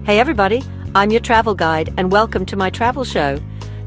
Hey everybody, I'm your travel guide and welcome to my travel show.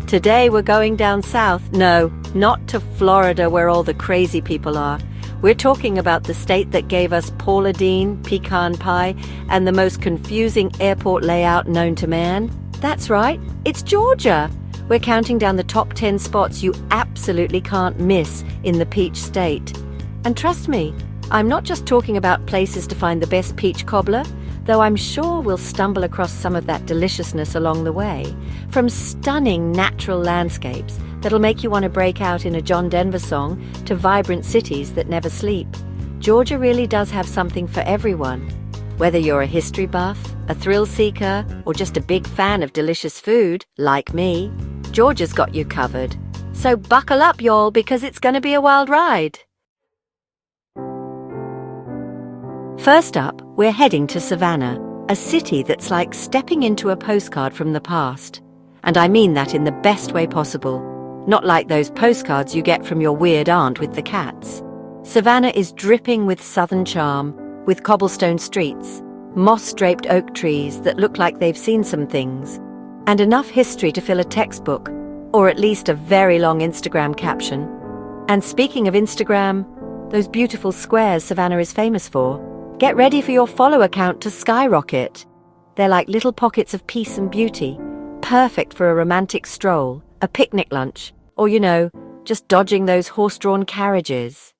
Today we're going down south. No, not to Florida where all the crazy people are. We're talking about the state that gave us Paula Deen, pecan pie, and the most confusing airport layout known to man. That's right, it's Georgia. We're counting down the top 10 spots you absolutely can't miss in the Peach State. And trust me, I'm not just talking about places to find the best peach cobbler, though I'm sure we'll stumble across some of that deliciousness along the way, from stunning natural landscapes that'll make you want to break out in a John Denver song to vibrant cities that never sleep. Georgia really does have something for everyone. Whether you're a history buff, a thrill seeker, or just a big fan of delicious food, like me, Georgia's got you covered. So buckle up, y'all, because it's going to be a wild ride. First up, we're heading to Savannah, a city that's like stepping into a postcard from the past. And I mean that in the best way possible. Not like those postcards you get from your weird aunt with the cats. Savannah is dripping with southern charm, with cobblestone streets, moss-draped oak trees that look like they've seen some things, and enough history to fill a textbook, or at least a very long Instagram caption. And speaking of Instagram, those beautiful squares Savannah is famous for. Get ready for your follower count to skyrocket. They're like little pockets of peace and beauty, perfect for a romantic stroll, a picnic lunch, or, just dodging those horse-drawn carriages.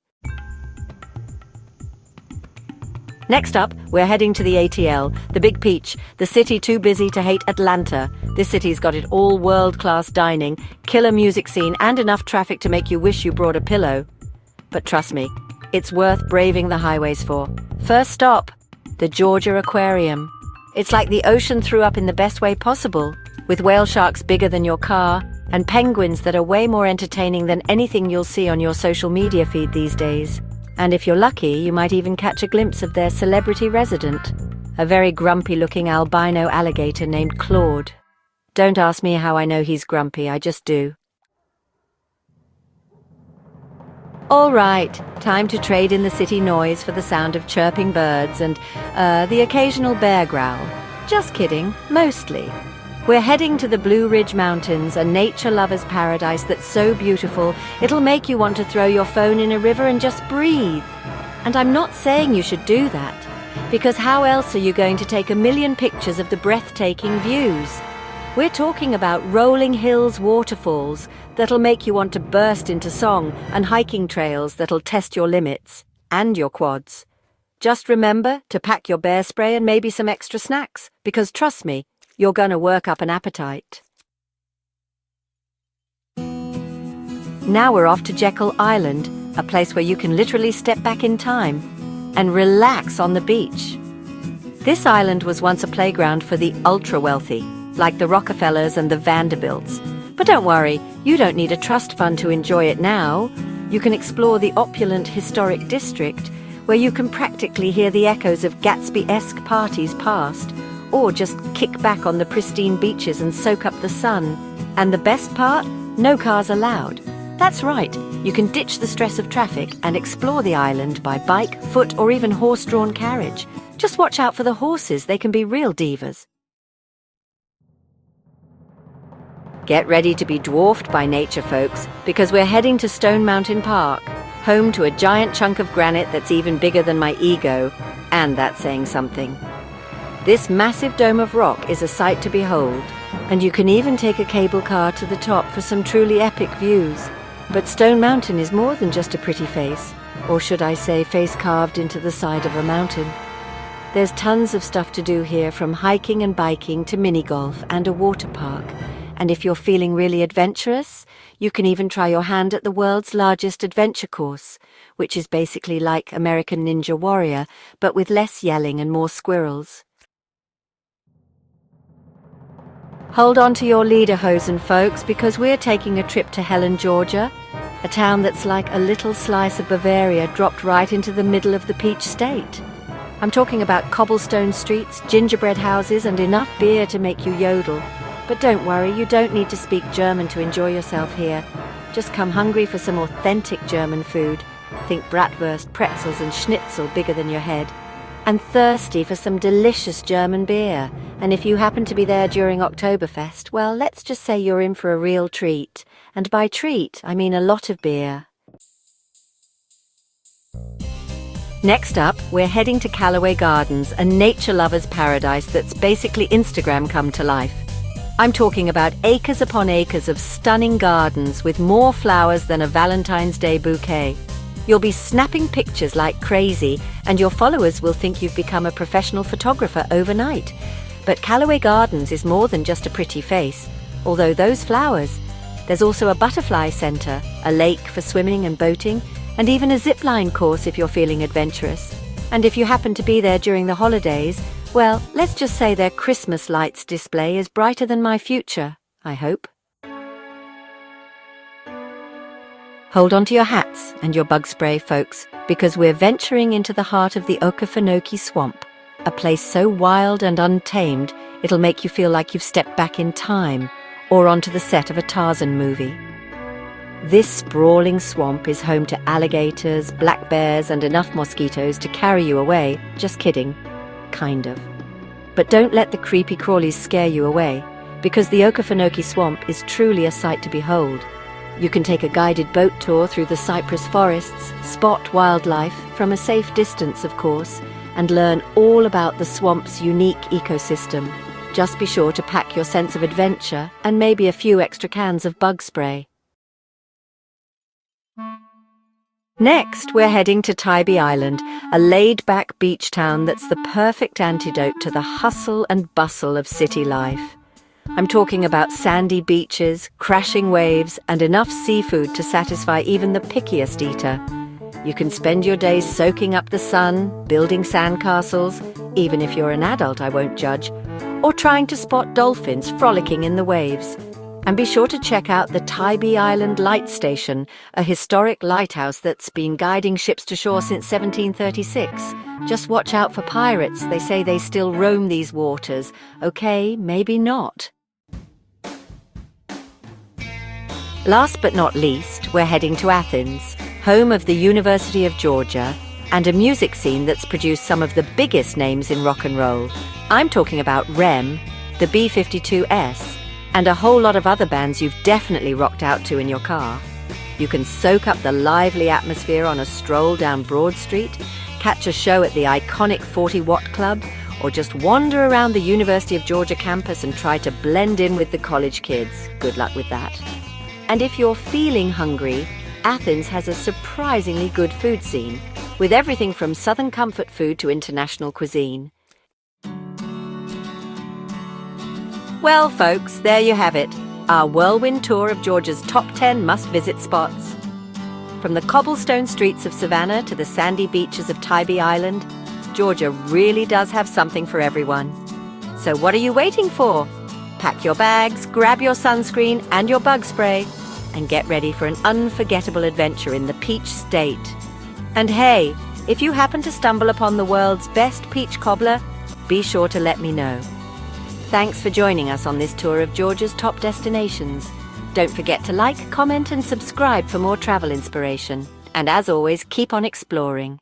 Next up, we're heading to the ATL, the Big Peach, the city too busy to hate Atlanta. This city's got it all: world-class dining, killer music scene, and enough traffic to make you wish you brought a pillow. But trust me, it's worth braving the highways for. First stop, the Georgia Aquarium. It's like the ocean threw up in the best way possible, with whale sharks bigger than your car, and penguins that are way more entertaining than anything you'll see on your social media feed these days. And if you're lucky, you might even catch a glimpse of their celebrity resident, a very grumpy-looking albino alligator named Claude. Don't ask me how I know he's grumpy, I just do. All right, time to trade in the city noise for the sound of chirping birds and the occasional bear growl. Just kidding, mostly. We're heading to the Blue Ridge Mountains, a nature lover's paradise that's so beautiful, it'll make you want to throw your phone in a river and just breathe. And I'm not saying you should do that, because how else are you going to take a million pictures of the breathtaking views? We're talking about rolling hills, waterfalls that'll make you want to burst into song, and hiking trails that'll test your limits and your quads. Just remember to pack your bear spray and maybe some extra snacks, because trust me, you're gonna work up an appetite. Now we're off to Jekyll Island, a place where you can literally step back in time and relax on the beach. This island was once a playground for the ultra-wealthy, like the Rockefellers and the Vanderbilts. But don't worry, you don't need a trust fund to enjoy it now. You can explore the opulent historic district, where you can practically hear the echoes of Gatsby-esque parties past, or just kick back on the pristine beaches and soak up the sun. And the best part? No cars allowed. That's right, you can ditch the stress of traffic and explore the island by bike, foot, or even horse-drawn carriage. Just watch out for the horses, they can be real divas. Get ready to be dwarfed by nature, folks, because we're heading to Stone Mountain Park, home to a giant chunk of granite that's even bigger than my ego, and that's saying something. This massive dome of rock is a sight to behold, and you can even take a cable car to the top for some truly epic views. But Stone Mountain is more than just a pretty face, or should I say face carved into the side of a mountain. There's tons of stuff to do here, from hiking and biking to mini-golf and a water park. And if you're feeling really adventurous, you can even try your hand at the world's largest adventure course, which is basically like American Ninja Warrior, but with less yelling and more squirrels. Hold on to your lederhosen, folks, because we're taking a trip to Helen, Georgia, a town that's like a little slice of Bavaria dropped right into the middle of the Peach State. I'm talking about cobblestone streets, gingerbread houses, and enough beer to make you yodel. But don't worry, you don't need to speak German to enjoy yourself here. Just come hungry for some authentic German food. Think bratwurst, pretzels, and schnitzel bigger than your head. and thirsty for some delicious German beer. And if you happen to be there during Oktoberfest, well, let's just say you're in for a real treat. And by treat, I mean a lot of beer. Next up, we're heading to Callaway Gardens, a nature lover's paradise that's basically Instagram come to life. I'm talking about acres upon acres of stunning gardens with more flowers than a Valentine's Day bouquet. You'll be snapping pictures like crazy, and your followers will think you've become a professional photographer overnight. But Callaway Gardens is more than just a pretty face. Although those flowers, there's also a butterfly centre, a lake for swimming and boating, and even a zipline course if you're feeling adventurous. And if you happen to be there during the holidays, well, let's just say their Christmas lights display is brighter than my future, I hope. Hold on to your hats and your bug spray, folks, because we're venturing into the heart of the Okefenokee Swamp, a place so wild and untamed it'll make you feel like you've stepped back in time or onto the set of a Tarzan movie. This sprawling swamp is home to alligators, black bears, and enough mosquitoes to carry you away. Just kidding. Kind of. But don't let the creepy crawlies scare you away, because the Okefenokee Swamp is truly a sight to behold. You can take a guided boat tour through the cypress forests, spot wildlife, from a safe distance of course, and learn all about the swamp's unique ecosystem. Just be sure to pack your sense of adventure and maybe a few extra cans of bug spray. Next, we're heading to Tybee Island, a laid-back beach town that's the perfect antidote to the hustle and bustle of city life. I'm talking about sandy beaches, crashing waves, and enough seafood to satisfy even the pickiest eater. You can spend your days soaking up the sun, building sandcastles, even if you're an adult, I won't judge, or trying to spot dolphins frolicking in the waves. And be sure to check out the Tybee Island Light Station, a historic lighthouse that's been guiding ships to shore since 1736. Just watch out for pirates. They say they still roam these waters. Okay, maybe not. Last but not least, we're heading to Athens, home of the University of Georgia, and a music scene that's produced some of the biggest names in rock and roll. I'm talking about REM, the B-52S, and a whole lot of other bands you've definitely rocked out to in your car. You can soak up the lively atmosphere on a stroll down Broad Street, catch a show at the iconic 40 Watt Club, or just wander around the University of Georgia campus and try to blend in with the college kids. Good luck with that. And if you're feeling hungry, Athens has a surprisingly good food scene, with everything from southern comfort food to international cuisine. Well, folks, there you have it, our whirlwind tour of Georgia's top 10 must-visit spots. From the cobblestone streets of Savannah to the sandy beaches of Tybee Island, Georgia really does have something for everyone. So what are you waiting for? Pack your bags, grab your sunscreen and your bug spray, and get ready for an unforgettable adventure in the Peach State. And hey, if you happen to stumble upon the world's best peach cobbler, be sure to let me know. Thanks for joining us on this tour of Georgia's top destinations. Don't forget to like, comment, and subscribe for more travel inspiration. And as always, keep on exploring.